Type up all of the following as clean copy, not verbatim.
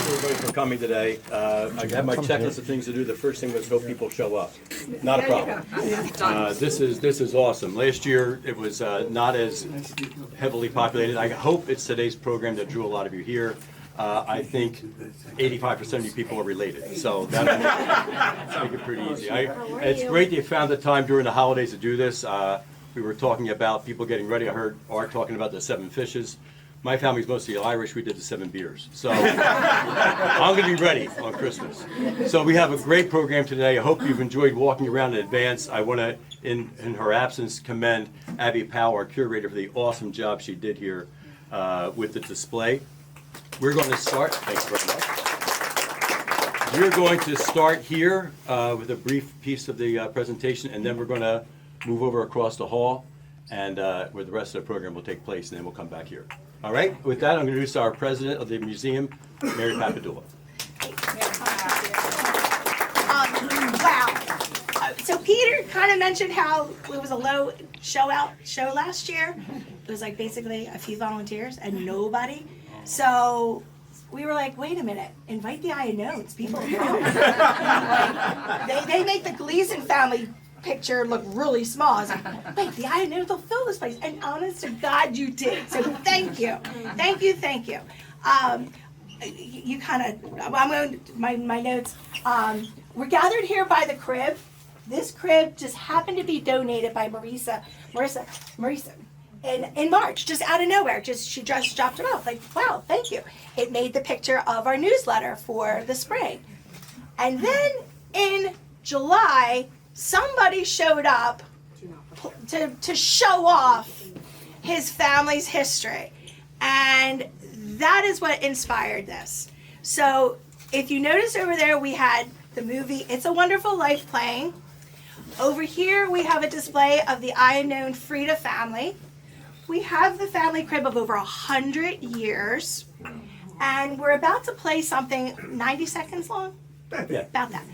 everybody for coming today. I have my checklist of things to do. The first thing was hope people show up. Not a problem. This is awesome. Last year it was not as heavily populated. I hope it's today's program that drew a lot of you here. I think 85% of you people are related, so that'll make it pretty easy. It's great that you found the time during the holidays to do this. We were talking about people getting ready. I heard Art talking about the 7 fishes. My family's mostly Irish. We did the 7 beers. So I'm going to be ready on Christmas. So we have a great program today. I hope you've enjoyed walking around in advance. I want to, in her absence, commend Abby Powell, our curator, for the awesome job she did here with the display. We're going to start. Thanks very much. We're going to start here with a brief piece of the presentation, and then we're going to move over across the hall, and where the rest of the program will take place, and then we'll come back here. All right, with that, I'm going to introduce our president of the museum, Mary Papadula. Wow. So Peter kind of mentioned how it was a low show last year. It was like basically a few volunteers and nobody. So we were like, wait a minute, invite the Iannones. People know. They make the Gleason family picture look really small. I was like, wait, the Iannones will fill this place. And honest to God, you did. So thank you. Thank you, thank you. You kind of, I'm going to, my notes. We're gathered here by the crib. This crib just happened to be donated by Marisa in March, just out of nowhere. She just dropped it off. Like, wow, thank you. It made the picture of our newsletter for the spring. And then in July, somebody showed up to show off his family's history. And that is what inspired this. So if you notice over there, we had the movie It's a Wonderful Life playing. Over here, we have a display of the Iannone and Freda family. We have the family crib of over 100 years. And we're about to play something 90 seconds long? Yeah. About that.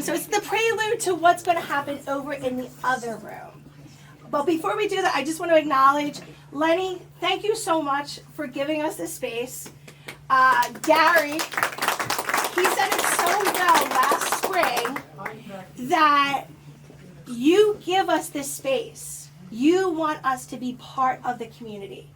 So it's the prelude to what's going to happen over in the other room. But before we do that, I just want to acknowledge Lenny. Thank you so much for giving us this space. Gary, he said it so well last spring that you give us this space. You want us to be part of the community.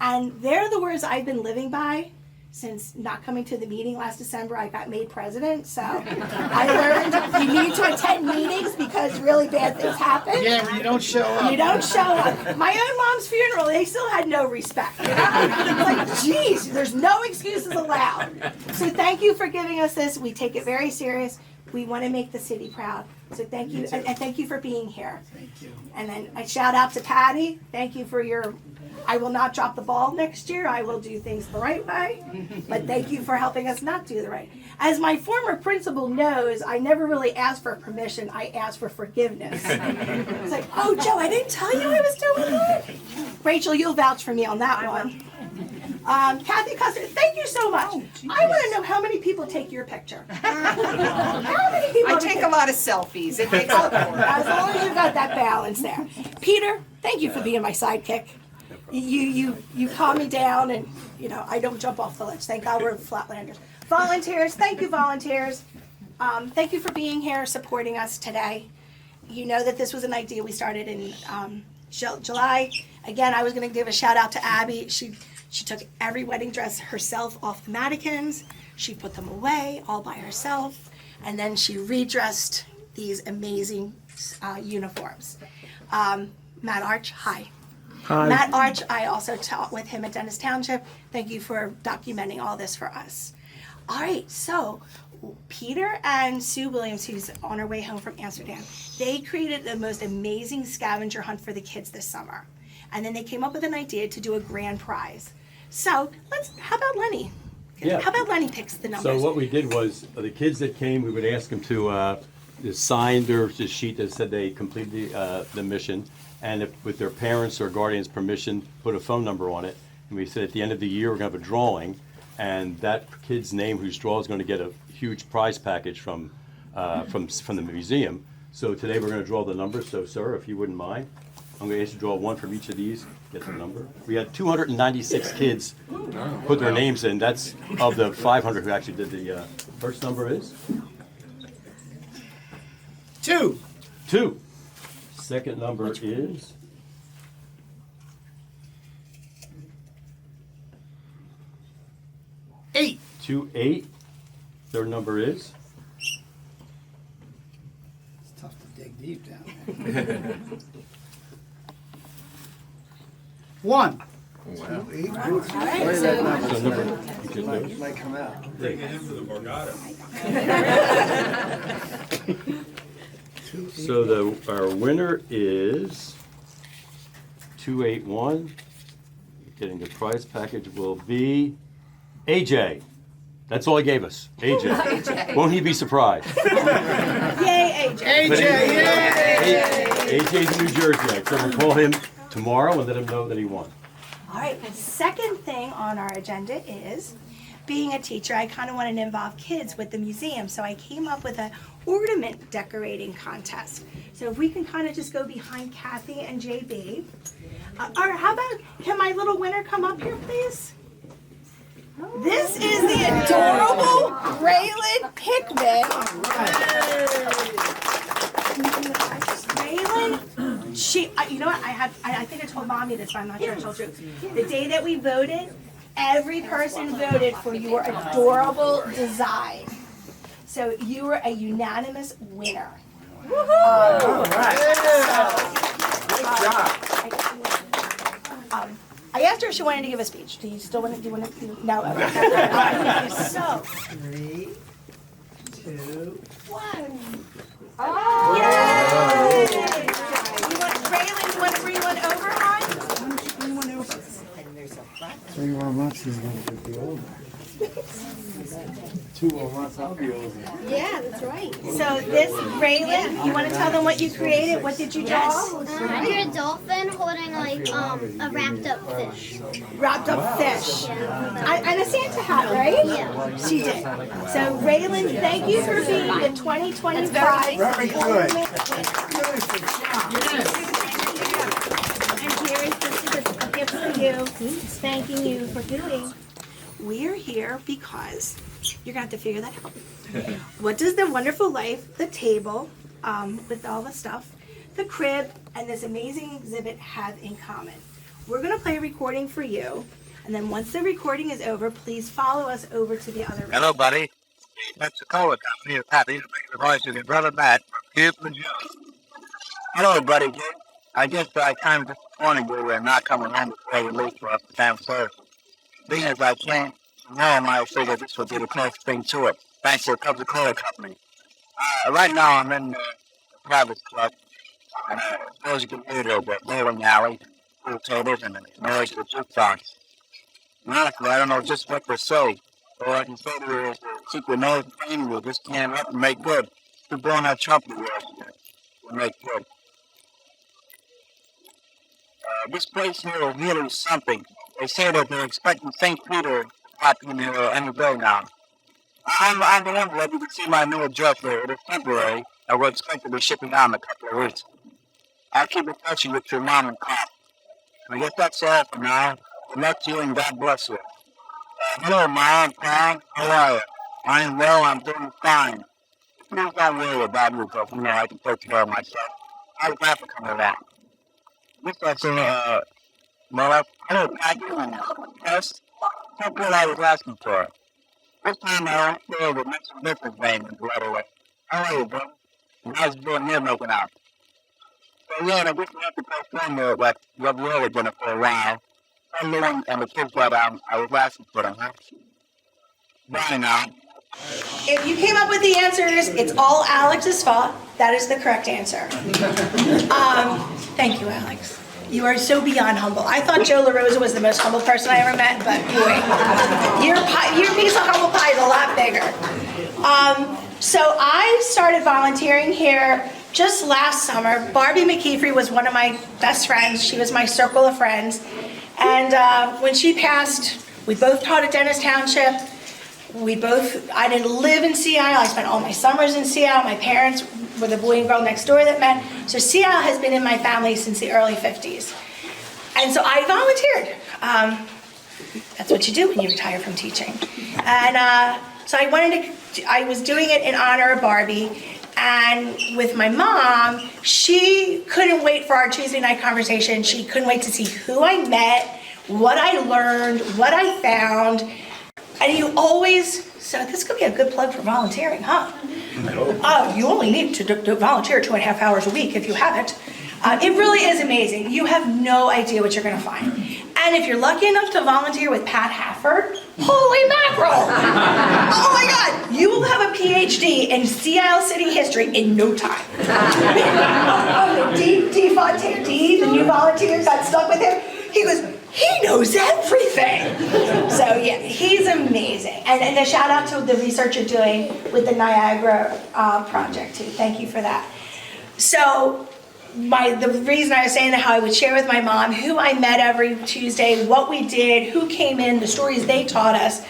And they're the words I've been living by since not coming to the meeting last December. I got made president, so I learned you need to attend meetings because really bad things happen. Yeah, but you don't show up. You don't show up. My own mom's funeral, they still had no respect. You know? It's like, geez, there's no excuses allowed. So thank you for giving us this. We take it very serious. We want to make the city proud. So thank you, and thank you for being here. Thank you. And then I shout out to Patty. Thank you for your, I will not drop the ball next year. I will do things the right way. But thank you for helping us not do the right. As my former principal knows, I never really asked for permission. I asked for forgiveness. It's like, oh, Joe, I didn't tell you I was doing that. Rachel, you'll vouch for me on that one. Kathy Custer, thank you so much. I want to know how many people take your picture. How many people? I take a lot of selfies. It makes up for it. As long as you got that balance there. Peter, thank you for being my sidekick. You calm me down, and you know I don't jump off the ledge. Thank God we're Flatlanders. Volunteers, thank you, volunteers. Thank you for being here, supporting us today. You know that this was an idea we started in July. Again, I was going to give a shout out to Abby. She took every wedding dress herself off the mannequins. She put them away all by herself, and then she redressed these amazing uniforms. Matt Arch, hi. Hi. Matt Arch, I also taught with him at Dennis Township. Thank you for documenting all this for us. All right, so Peter and Sue Williams, who's on her way home from Amsterdam, they created the most amazing scavenger hunt for the kids this summer. And then they came up with an idea to do a grand prize. So how about Lenny? Yeah. How about Lenny picks the numbers? So what we did was, the kids that came, we would ask them to sign their sheet that said they completed the mission, and if, with their parents' or guardians' permission, put a phone number on it. And we said at the end of the year, we're going to have a drawing, and that kid's name whose draw is going to get a huge prize package from the museum. So today we're going to draw the numbers. So sir, if you wouldn't mind, I'm going to ask you to draw one from each of these, get the number. We had 296 kids put their names in. That's of the 500 who actually did the first number is 2. 2. Second number is 8. 2, 8. Third number is It's tough to dig deep down there. 1. All right, so so number. You just know. Might come out. So our winner is 281. Getting the prize package will be AJ. That's all he gave us. AJ. Won't he be surprised? yay, AJ. AJ, yay! AJ's in New Jersey, so we'll call him tomorrow and let him know that he won. All right, the second thing on our agenda is, being a teacher, I kind of wanted to involve kids with the museum, so I came up with an ornament decorating contest. So if we can kind of just go behind Kathy and JB. Or how about, can my little winner come up here, please? This is the adorable RaeLynn Pickman. RaeLynn, you know what, I think I told Mommy this, but I'm not sure I told you. The day that we voted, every person voted for your adorable design. So you were a unanimous winner. I asked her if she wanted to give a speech. Do you still want to? Do you want to? No. Okay. So. 3, 2, 1. Oh! Yay! RaeLynn, you want to bring one over, hon? 3 more months he's going to be older. 2 more months I'll be older. Yeah, that's right. So this, RaeLynn, you want to tell them what you created? What did you draw? I drew a dolphin holding like a wrapped up fish. Wrapped up fish. And a Santa hat, right? Yeah. She did. So RaeLynn, thank you for being the 2025 Very good. ornament And here is this is a gift for you, thanking you for doing. We are here because you're gonna have to figure that out. What does the wonderful life, the table, with all the stuff, the crib, and this amazing exhibit have in common? We're gonna play a recording for you, and then once the recording is over, please follow us over to the other room. Hello, buddy. That's the Cola Company. It's happy to make the voice of your brother Matt from Cube and Joe. Hello, buddy. I just kind of disappointed you in not coming home before you leave for us the time first. Being as I can't, I figured this would be the closest thing to it. Thanks to the Coca-Cola Company. Right now, I'm in the private club, and there's a computer, the bowling alley, pool tables, and the noise of the jukebox. And honestly, I don't know just what to say. All I can say to you is keep your nose clean. We'll just stand up and make good. Keep blowing that trumpet of yours. We'll make good. This place here is really something. They say that they're expecting St. Peter to pop in here any day now. I'm the one that you can see my new address there. It is temporary. I will expect to be shipping out in a couple of weeks. I'll keep in touch with your mom and pop. I guess that's all for now. Good luck to you and God bless you. Hello, Mom, Pam. How are you? I'm well. I'm doing fine. Please don't worry about me, because you know I can take care of myself. I was glad to come to that. This is well, hello, Patty. Yes, that's what I was asking for. This time I don't feel the next business name is right away. How are you, bro? How's it doing here making out? So yeah, I guess we have to postpone the ravioli dinner for a while. I'm doing, and the kids that I was asking for them, huh? Bye now. If you came up with the answers, it's all Alex's fault. That is the correct answer. Thank you, Alex. You are so beyond humble. I thought Joe LaRosa was the most humble person I ever met, but boy, your piece of humble pie is a lot bigger. So I started volunteering here just last summer. Barbie McKeefrey was one of my best friends. She was my circle of friends. And when she passed, we both taught at Dennis Township. I didn't live in Sea Isle. I spent all my summers in Sea Isle. My parents were the boy and girl next door that met. So Sea Isle has been in my family since the early 50s. And so I volunteered. That's what you do when you retire from teaching. And so I was doing it in honor of Barbie. And with my mom, she couldn't wait for our Tuesday night conversation. She couldn't wait to see who I met, what I learned, what I found. And you always, so this could be a good plug for volunteering, huh? You only need to volunteer 2.5 hours a week if you haven't. It really is amazing. You have no idea what you're gonna find. And if you're lucky enough to volunteer with Pat Hafford, holy mackerel! Oh my God, you will have a PhD in Sea Isle City history in no time. D. Fontaine, D, the new volunteer, got stuck with him. He goes, he knows everything. So yeah, he's amazing. And a shout out to the research you're doing with the Niagara project too. Thank you for that. So the reason I was saying that, how I would share with my mom who I met every Tuesday, what we did, who came in, the stories they taught us.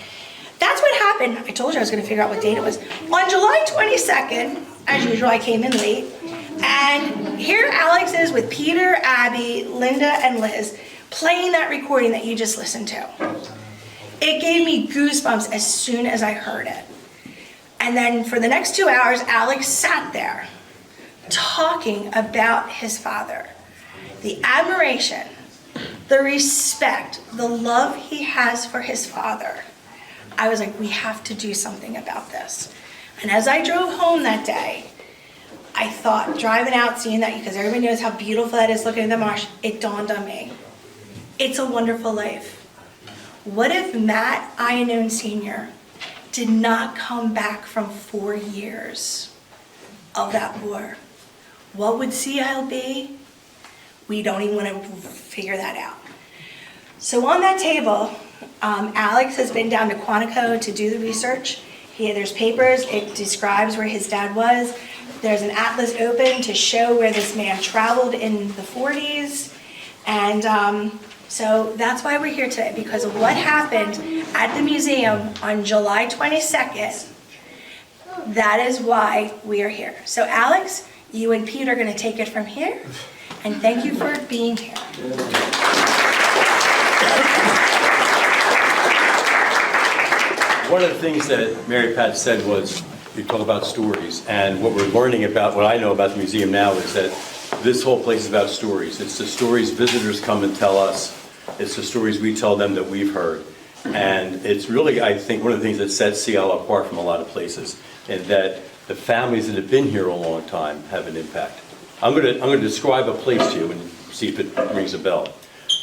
That's what happened. I told you I was going to figure out what date it was. On July 22nd, as usual, I came in late. And here Alex is with Peter, Abby, Linda, and Liz playing that recording that you just listened to. It gave me goosebumps as soon as I heard it. And then for the next 2 hours, Alex sat there talking about his father, the admiration, the respect, the love he has for his father. I was like, we have to do something about this. And as I drove home that day, I thought, driving out, seeing that, because everybody knows how beautiful that is looking at the marsh, it dawned on me. It's a wonderful life. What if Matt Iannone Sr. did not come back from 4 years of that war? What would Sea Isle be? We don't even want to figure that out. So on that table, Alex has been down to Quantico to do the research. There's papers, it describes where his dad was. There's an atlas open to show where this man traveled in the 40s. And so that's why we're here today, because of what happened at the museum on July 22nd. That is why we are here. So Alex, you and Pete are going to take it from here. And thank you for being here. One of the things that Mary Pat said was, you talk about stories, and what we're learning about, what I know about the museum now is that this whole place is about stories. It's the stories visitors come and tell us. It's the stories we tell them that we've heard. And it's really, I think, one of the things that sets Sea Isle apart from a lot of places, and that the families that have been here a long time have an impact. I'm going to describe a place to you and see if it rings a bell.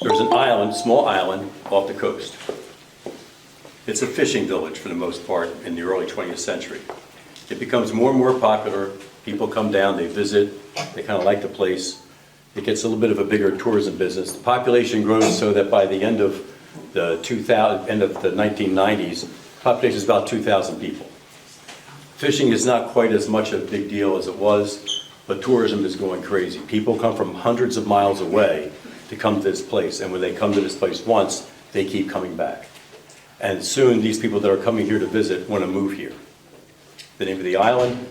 There's an island, small island, off the coast. It's a fishing village for the most part in the early 20th century. It becomes more and more popular. People come down, they visit, they kind of like the place. It gets a little bit of a bigger tourism business. The population grows so that by the end of the 1990s, the population is about 2,000 people. Fishing is not quite as much a big deal as it was, but tourism is going crazy. People come from hundreds of miles away to come to this place, and when they come to this place once, they keep coming back. And soon, these people that are coming here to visit want to move here. The name of the island,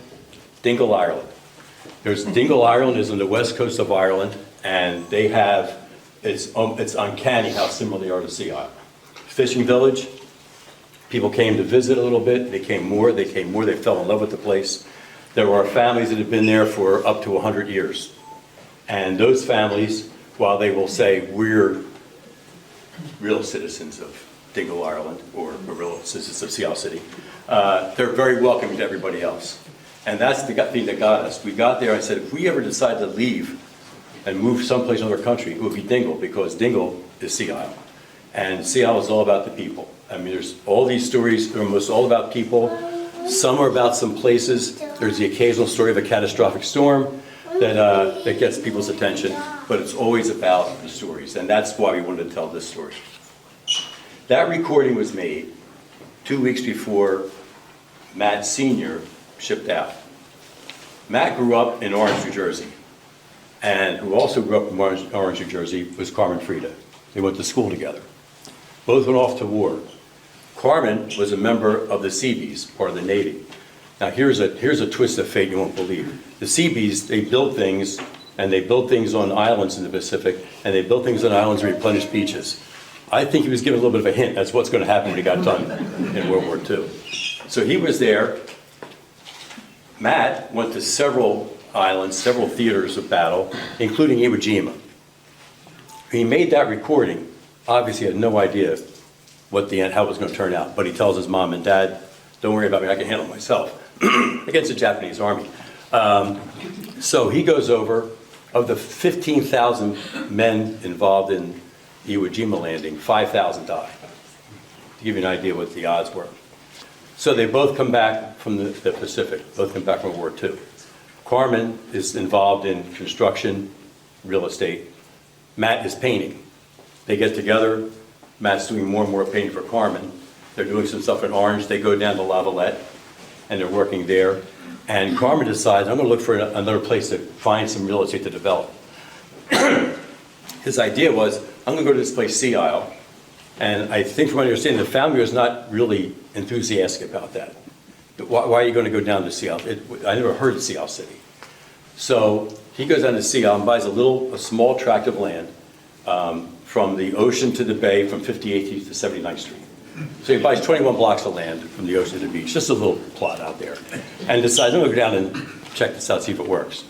Dingle, Ireland. Dingle, Ireland is on the west coast of Ireland, and they have, it's uncanny how similar they are to Sea Isle. Fishing village, people came to visit a little bit, they came more, they fell in love with the place. There are families that have been there for up to 100 years. And those families, while they will say, we're real citizens of Dingle, Ireland, or real citizens of Sea Isle City, they're very welcoming to everybody else. And that's the thing that got us. We got there, I said, if we ever decide to leave and move someplace in another country, it would be Dingle, because Dingle is Sea Isle. And Sea Isle is all about the people. I mean, there's all these stories, they're almost all about people. Some are about some places. There's the occasional story of a catastrophic storm that gets people's attention, but it's always about the stories. And that's why we wanted to tell this story. That recording was made 2 weeks before Matt Sr. shipped out. Matt grew up in Orange, New Jersey, and who also grew up in Orange, New Jersey was Carmen Freda. They went to school together. Both went off to war. Carmen was a member of the Seabees, part of the Navy. Now here's a twist of fate you won't believe. The Seabees, they build things, and they build things on islands in the Pacific, and they build things on islands to replenish beaches. I think he was given a little bit of a hint. That's what's going to happen when he got done in World War II. So he was there. Matt went to several islands, several theaters of battle, including Iwo Jima. He made that recording. Obviously, had no idea what how it was going to turn out. But he tells his mom and dad, "Don't worry about me. I can handle myself." Against the Japanese army. So he goes over. Of the 15,000 men involved in Iwo Jima landing, 5,000 died. To give you an idea what the odds were. So they both come back from the Pacific, both come back from World War II. Carmen is involved in construction, real estate. Matt is painting. They get together. Matt's doing more and more painting for Carmen. They're doing some stuff in Orange. They go down to Lavalette, and they're working there. And Carmen decides, I'm going to look for another place to find some real estate to develop. His idea was, I'm going to go to this place, Sea Isle. And I think from what I understand, the family was not really enthusiastic about that. Why are you going to go down to Sea Isle? I never heard of Sea Isle City. So he goes down to Sea Isle and buys a small tract of land from the ocean to the bay from 58th to 79th Street. So he buys 21 blocks of land from the ocean to the beach, just a little plot out there, and decides, I'm going to go down and check this out, see if it works.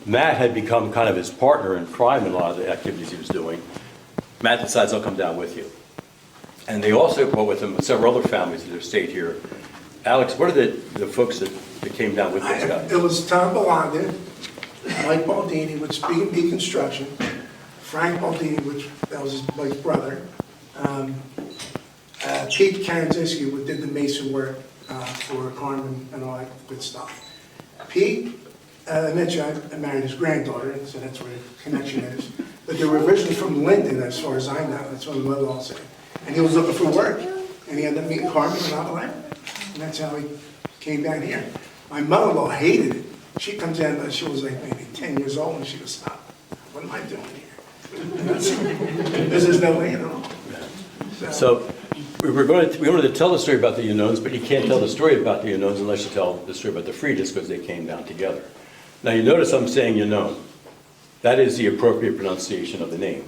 Matt had become kind of his partner in crime in a lot of the activities he was doing. Matt decides, I'll come down with you. And they also brought with them several other families that have stayed here. Alex, what are the folks that came down with this guy? It was Tom Belanda, Mike Baldini, which is B&B Construction, Frank Baldini, which that was Mike's brother, Pete Karanzinski, who did the mason work for Carmen and all that good stuff. Pete, I mentioned I married his granddaughter, so that's where the connection is. But they were originally from Linden, as far as I know. That's what my mother-in-law said. And he was looking for work, and he ended up meeting Carmen in Lavalette, and that's how he came down here. My mother-in-law hated it. She comes in, she was like maybe 10 years old, and she goes, "Stop! What am I doing here? This is no way at all." So we wanted to tell the story about the Iannones, but you can't tell the story about the Iannones unless you tell the story about the Fredas, because they came down together. Now you notice I'm saying Iannone. That is the appropriate pronunciation of the name,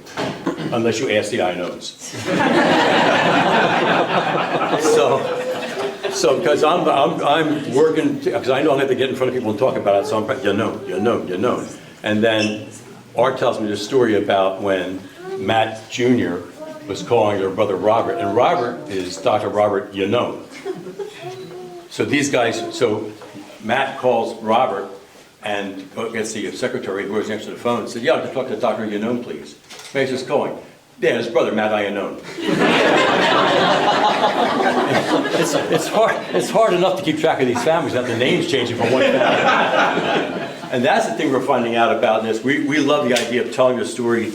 unless you ask the Iannones. So because I'm working, because I know I'm going to get in front of people and talk about it, so I'm Iannone. And then Art tells me the story about when Matt Jr. was calling their brother Robert, and Robert is Dr. Robert Iannone. So these guys, so Matt calls Robert and gets the secretary who goes answer the phone and said, "Yeah, I can talk to Dr. Iannone, please." Matt's just calling. Yeah, his brother, Matt Iannone. It's hard enough to keep track of these families without the names changing from one family. And that's the thing we're finding out about this. We love the idea of telling the story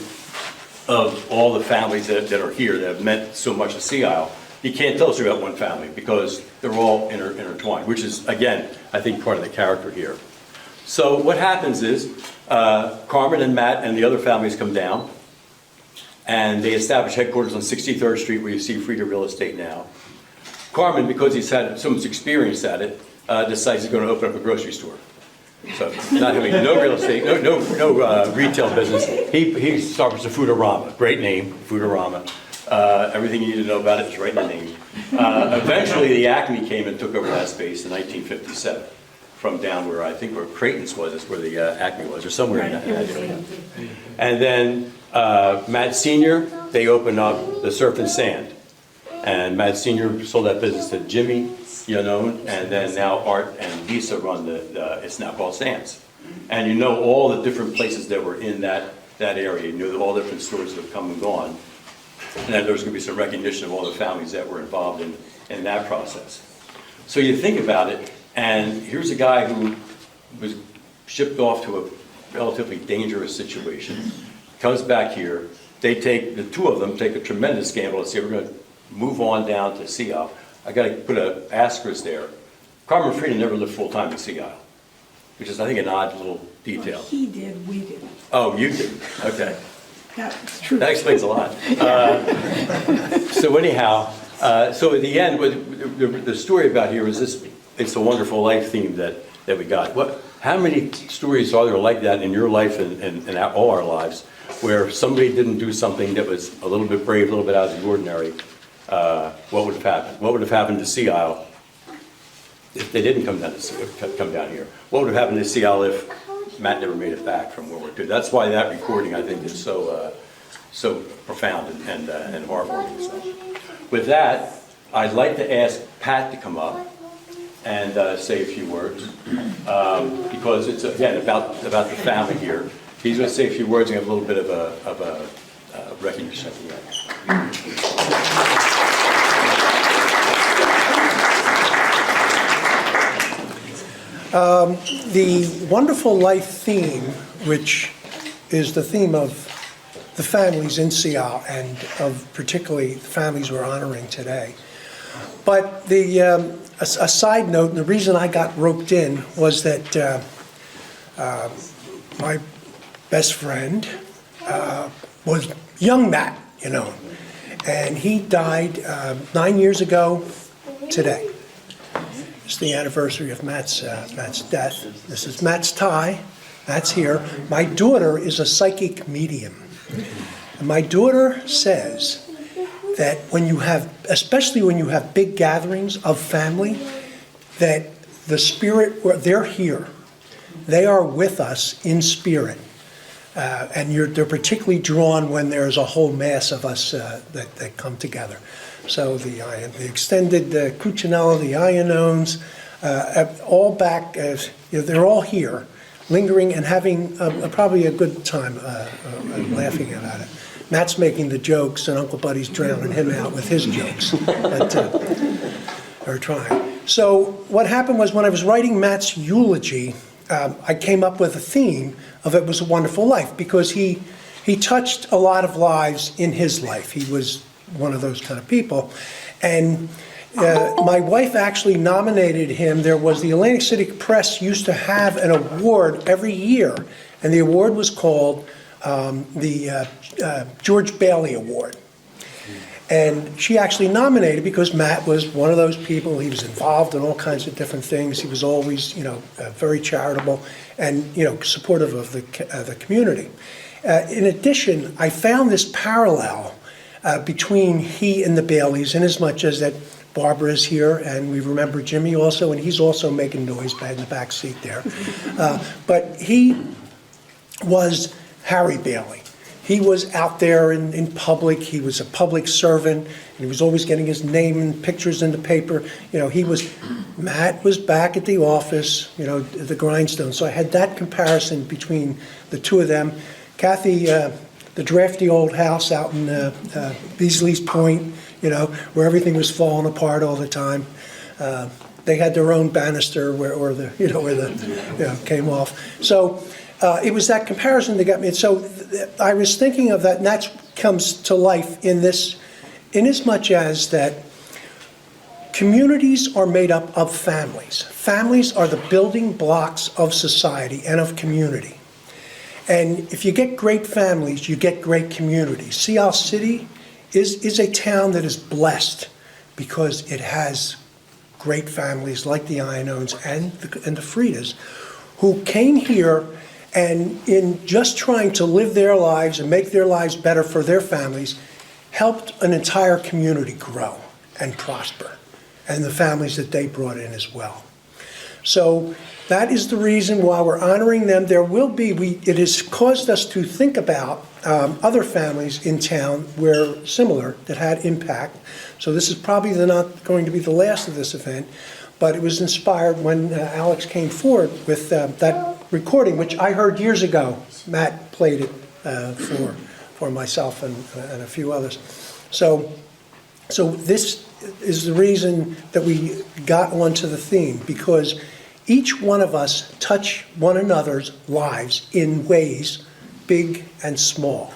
of all the families that are here that have meant so much to Sea Isle. You can't tell a story about one family because they're all intertwined, which is, again, I think part of the character here. So what happens is Carmen and Matt and the other families come down, and they establish headquarters on 63rd Street, where you see Freda Real Estate now. Carmen, because he's had so much experience at it, decides he's going to open up a grocery store. So not having no real estate, no retail business, he starts a Foodorama. Great name, Foodorama. Everything you need to know about it is right in the name. Eventually, the Acme came and took over that space in 1957. From down where I think where Creighton's was, is where the Acme was, or somewhere in that area. And then Matt Sr., they opened up the Surf and Sand. And Matt Sr. sold that business to Jimmy Iannone, and then now Art and Lisa run it's now called Sands. And you know all the different places that were in that area. You know all the different stores that have come and gone. And then there's going to be some recognition of all the families that were involved in that process. So you think about it, and here's a guy who was shipped off to a relatively dangerous situation, comes back here. The two of them take a tremendous gamble and say, we're going to move on down to Sea Isle. I got to put an asterisk there. Carmen Freda never lived full-time in Sea Isle, which is, I think, an odd little detail. He did, we didn't. Oh, you did? Okay. That's true. That explains a lot. So anyhow, so at the end, the story about here is this, It's a Wonderful Life theme that we got. How many stories are there like that in your life and all our lives, where if somebody didn't do something that was a little bit brave, a little bit out of the ordinary, what would have happened? What would have happened to Sea Isle if they didn't come down here? What would have happened to Sea Isle if Matt never made it back from World War II? That's why that recording, I think, is so profound and heartwarming. So, with that, I'd like to ask Pat to come up and say a few words, because it's, again, about the family here. He's going to say a few words and have a little bit of a recognition at the end. The Wonderful Life theme, which is the theme of the families in Seattle and of particularly the families we're honoring today. But a side note, and the reason I got roped in was that my best friend was young Matt, and he died 9 years ago today. It's the anniversary of Matt's death. This is Matt's tie. Matt's here. My daughter is a psychic medium. And my daughter says that especially when you have big gatherings of family, that the spirit, they're here. They are with us in spirit. And they're particularly drawn when there's a whole mass of us that come together. So the extended Cucinella, the Iannones, all back, they're all here, lingering and having probably a good time laughing about it. Matt's making the jokes, and Uncle Buddy's drowning him out with his jokes. But, or trying. So what happened was when I was writing Matt's eulogy, I came up with a theme of It Was a Wonderful Life, because he touched a lot of lives in his life. He was one of those kind of people. And my wife actually nominated him. There was the Atlantic City Press used to have an award every year, and the award was called the George Bailey Award. And she actually nominated because Matt was one of those people. He was involved in all kinds of different things. He was always, very charitable and, supportive of the community. In addition, I found this parallel between he and the Baileys, in as much as that Barbara is here, and we remember Jimmy also, and he's also making noise in the back seat there. But he was Harry Bailey. He was out there in public. He was a public servant, and he was always getting his name and pictures in the paper. Matt was back at the office, the grindstone. So I had that comparison between the two of them. Kathy, the drafty old house out in Beasley's Point, where everything was falling apart all the time. They had their own banister where the came off. So it was that comparison that got me. And so I was thinking of that, and that comes to life in as much as that communities are made up of families. Families are the building blocks of society and of community. And if you get great families, you get great communities. Seattle City is a town that is blessed because it has great families like the Iannones and the Fredas, who came here and in just trying to live their lives and make their lives better for their families, helped an entire community grow and prosper, and the families that they brought in as well. So that is the reason why we're honoring them. It has caused us to think about other families in town where similar, that had impact. So this is probably not going to be the last of this event, but it was inspired when Alex came forward with that recording, which I heard years ago. Matt played it for myself and a few others. So this is the reason that we got onto the theme, because each one of us touch one another's lives in ways big and small.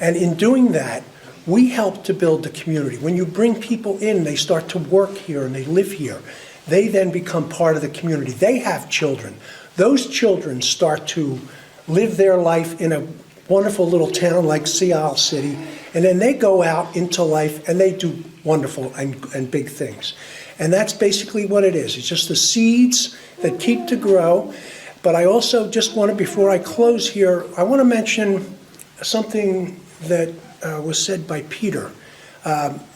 And in doing that, we help to build the community. When you bring people in, they start to work here and they live here. They then become part of the community. They have children. Those children start to live their life in a wonderful little town like Seattle City, and then they go out into life and they do wonderful and big things. And that's basically what it is. It's just the seeds that keep to grow. But I also just want to, before I close here, I want to mention something that was said by Peter.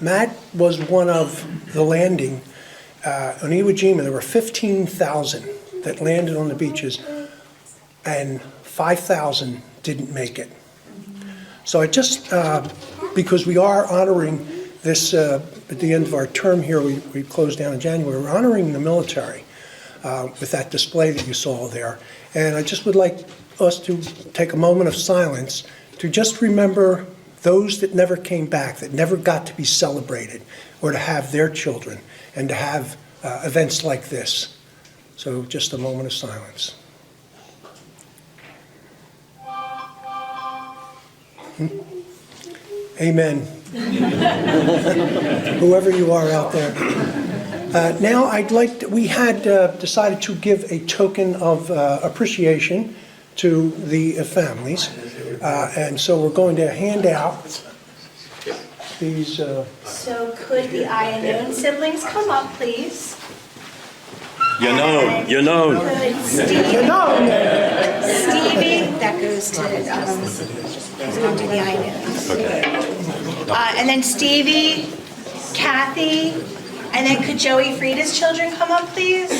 Matt was one of the landing on Iwo Jima. There were 15,000 that landed on the beaches, and 5,000 didn't make it. So I just, because we are honoring this, at the end of our term here, we closed down in January, we're honoring the military with that display that you saw there. And I just would like us to take a moment of silence to just remember those that never came back, that never got to be celebrated, or to have their children, and to have events like this. So just a moment of silence. Amen. Whoever you are out there. Now I'd like we had decided to give a token of appreciation to the families. And so we're going to hand out these... So could the Iannone siblings come up, please? Iannone. Could Stevie, that goes to the Iannones. Okay. And then Stevie, Kathy, and then could Joey Freda's children come up, please?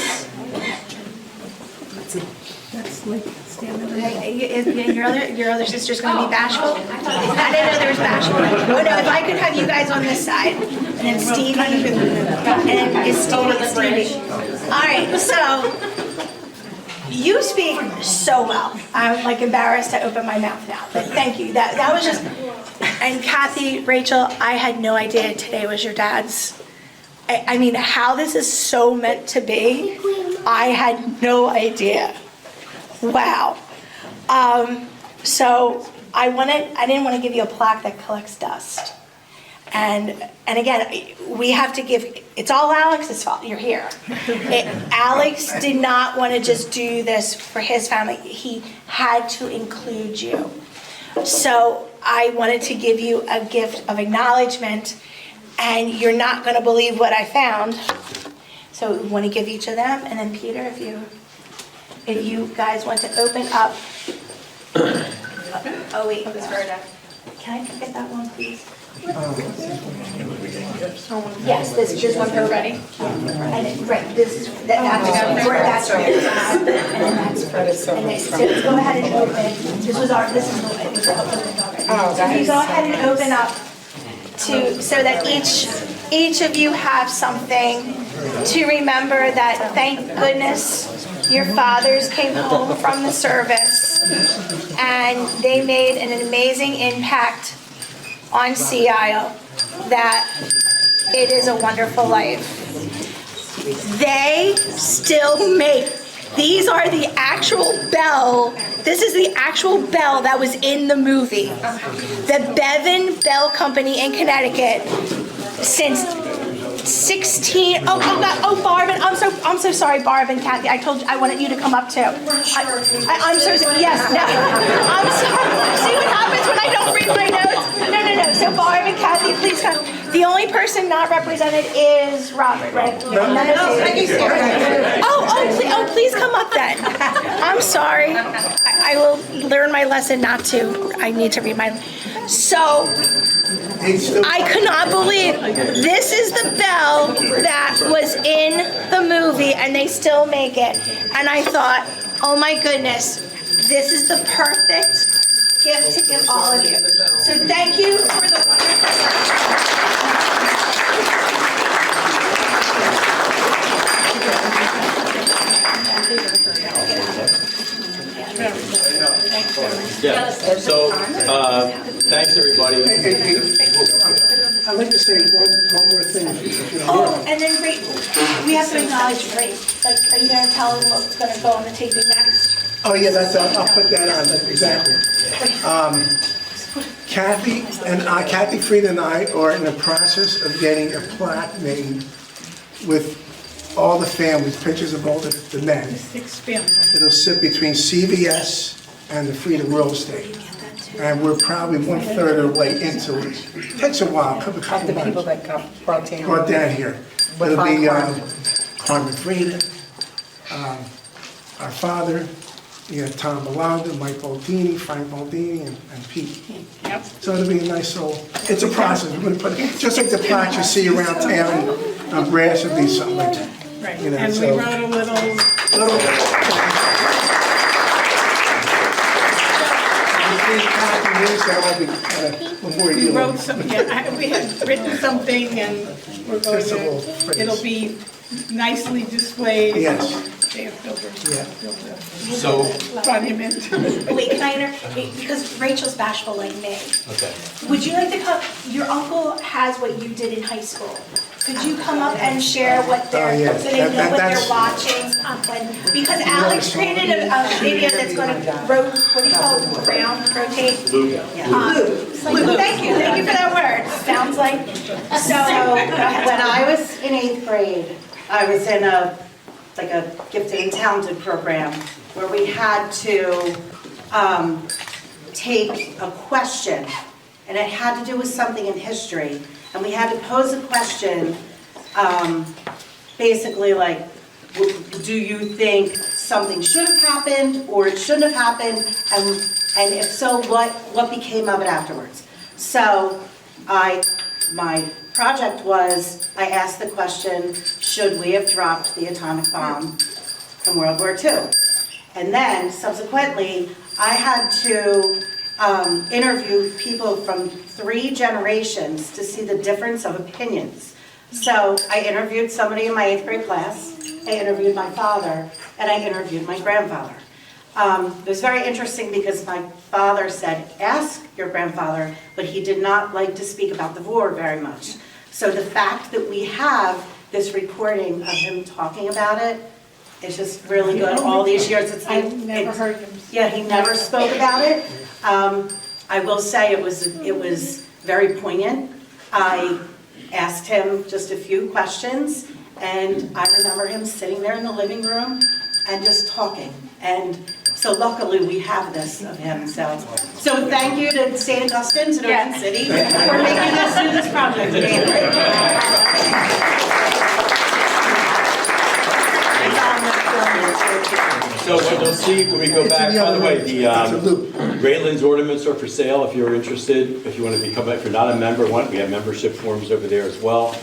That's like standing Your other sister's gonna be bashful? I didn't know there was bashful. Oh no, if I could have you guys on this side, and then Stevie, and then is Stevie. All right, so you speak so well. I'm like embarrassed to open my mouth now, but thank you. That was just, and Kathy, Rachel, I had no idea today was your dad's. I mean, how this is so meant to be, I had no idea. Wow. So I didn't want to give you a plaque that collects dust. And again, we have to give, it's all Alex's fault, you're here. Alex did not want to just do this for his family. He had to include you. So I wanted to give you a gift of acknowledgement, and you're not going to believe what I found. So we want to give each of them, and then Peter, if you guys want to open up. Oh wait, it was Freda. Can I get that one, please? Yes, this one for ready. And right, this is that's right. And then that's Freda. And then, so go ahead and open. This is the opening already. So you go ahead and open up so that each of you have something to remember that, thank goodness, your fathers came home from the service and they made an amazing impact on Sea Isle, that it is a wonderful life. They still make, these are the actual bell, this is the actual bell that was in the movie. The Bevan Bell Company in Connecticut since 16, oh Barb, and I'm so sorry, Barb and Kathy, I told you, I wanted you to come up too. I'm so, yes, no, I'm sorry, see what happens when I don't read my notes? No, so Barb and Kathy, please come. The only person not represented is Robert, right? Please come up then. I'm sorry, I will learn my lesson not to, I need to read my, so, I could not believe this is the bell that was in the movie and they still make it. And I thought, oh my goodness, this is the perfect gift to give all of you. So thank you for the Yeah, so, thanks everybody. I'd like to say one more thing. Oh, and then we have to acknowledge Grace. Like, are you going to tell them what's going to go on the taping next? Oh, yeah, I'll put that on, exactly. Kathy Freda and I are in the process of getting a plaque made with all the families, pictures of all the men. It'll sit between CVS and the Freda real estate. And we're probably 1/3 of the way into it. It takes a while, a couple The people months. that brought Down here. It'll be Carmen Freda, our father, You got Tom Milanda, Mike Baldini, Frank Baldini, and Pete. Yep. So it'll be a nice little, it's a process. We're gonna put, just like the plaques you see around town, brass would be something like that. Right, You know, and we so- wrote a little, we wrote some, yeah, we had written something and we're going Just a little phrase. to, it'll be nicely displayed. Yes. They have built a So, monument. Wait, can I because Rachel's bashful like me. okay. Would you like to come, your uncle has what you did in high school. Could you come up and share what they're, Oh, yeah. so they know what That's- they're watching? Because Alex created a video that's gonna what do you call it, rotate? Loop. Thank you for that word. Sounds like, so, When I was in 8th grade, I was in a gifted and talented program where we had to take a question, and it had to do with something in history, and we had to pose a question, basically like, do you think something should have happened or it shouldn't have happened, and if so, what became of it afterwards? So my project was, I asked the question, should we have dropped the atomic bomb in World War II? And then subsequently, I had to interview people from 3 generations to see the difference of opinions. So I interviewed somebody in my 8th grade class, I interviewed my father, and I interviewed my grandfather. It was very interesting because my father said, ask your grandfather, but he did not like to speak about the war very much. So the fact that we have this recording of him talking about it, it's just really good. All these years, I've never heard him. Yeah, he never spoke about it. I will say it was very poignant. I asked him just a few questions, and I remember him sitting there in the living room and just talking. And so luckily we have this of him. So thank you to St. Augustine's and Ocean City for making us do this project. So what you'll see when we go It's in back, the by the other way, room. the It's a loop. RaeLynn's ornaments are for sale if you're interested. If you want to become, if you're not a member, we have membership forms over there as well.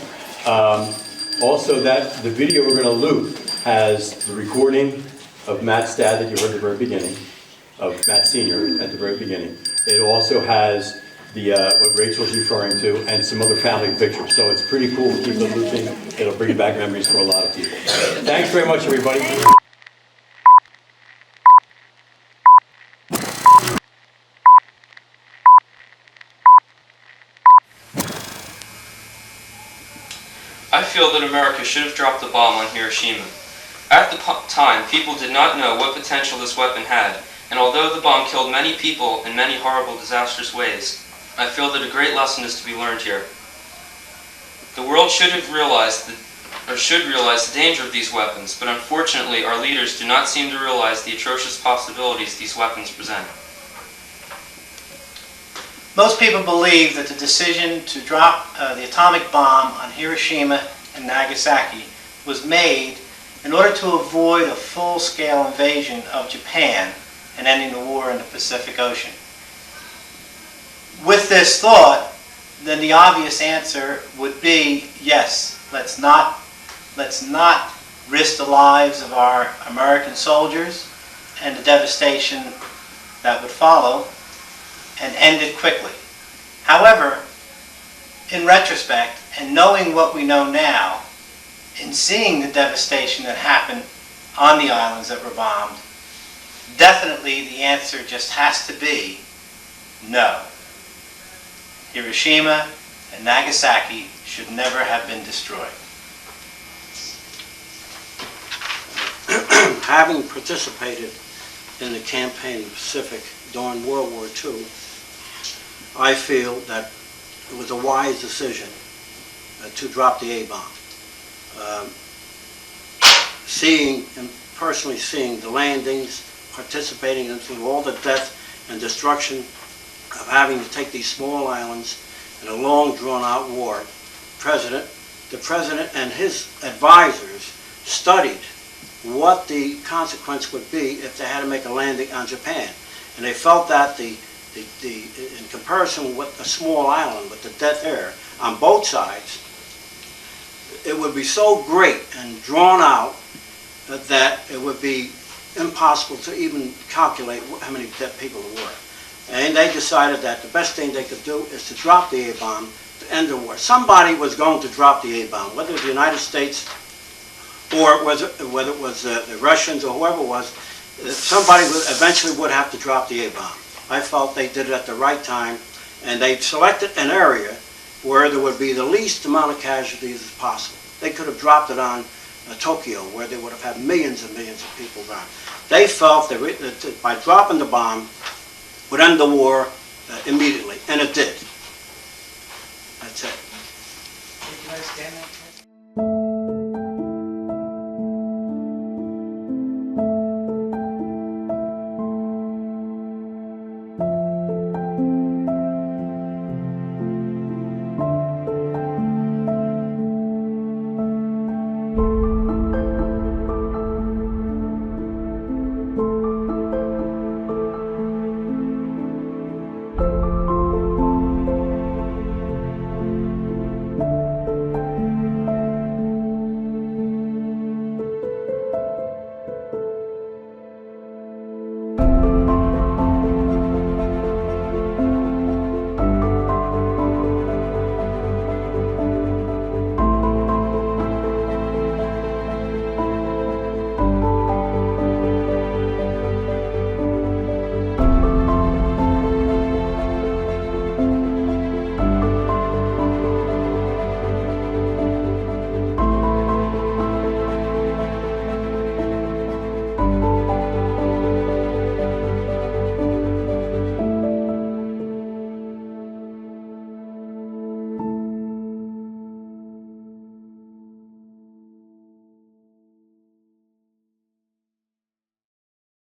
Also, the video we're going to loop has the recording of Matt's dad that you heard at the very beginning, of Matt Sr. at the very beginning. It also has the what Rachel's referring to and some other family pictures. So it's pretty cool to keep it looping. It'll bring back memories for a lot of people. Thanks very much, everybody. I feel that America should have dropped the bomb on Hiroshima. At the time, people did not know what potential this weapon had, and although the bomb killed many people in many horrible, disastrous ways, I feel that a great lesson is to be learned here. The world should realize the danger of these weapons, but unfortunately our leaders do not seem to realize the atrocious possibilities these weapons present. Most people believe that the decision to drop the atomic bomb on Hiroshima and Nagasaki was made in order to avoid a full-scale invasion of Japan and ending the war in the Pacific Ocean. With this thought, then the obvious answer would be yes, let's not risk the lives of our American soldiers and the devastation that would follow, and end it quickly. However, in retrospect, and knowing what we know now, in seeing the devastation that happened on the islands that were bombed, definitely the answer just has to be no. Hiroshima and Nagasaki should never have been destroyed. Having participated in the campaign in the Pacific during World War II, I feel that it was a wise decision to drop the A-bomb. Seeing and personally seeing the landings, participating in all the death and destruction of having to take these small islands in a long drawn-out war, the President and his advisors studied what the consequence would be if they had to make a landing on Japan. And they felt that in comparison with a small island with the dead air on both sides, it would be so great and drawn out that it would be impossible to even calculate how many dead people there were. And they decided that the best thing they could do is to drop the A-bomb to end the war. Somebody was going to drop the A-bomb, whether it was the United States or whether it was the Russians or whoever it was, somebody eventually would have to drop the A-bomb. I felt they did it at the right time, and they selected an area where there would be the least amount of casualties as possible. They could have dropped it on Tokyo, where they would have had millions and millions of people drowned. They felt that by dropping the bomb would end the war immediately, and it did. That's it. Can I stand up?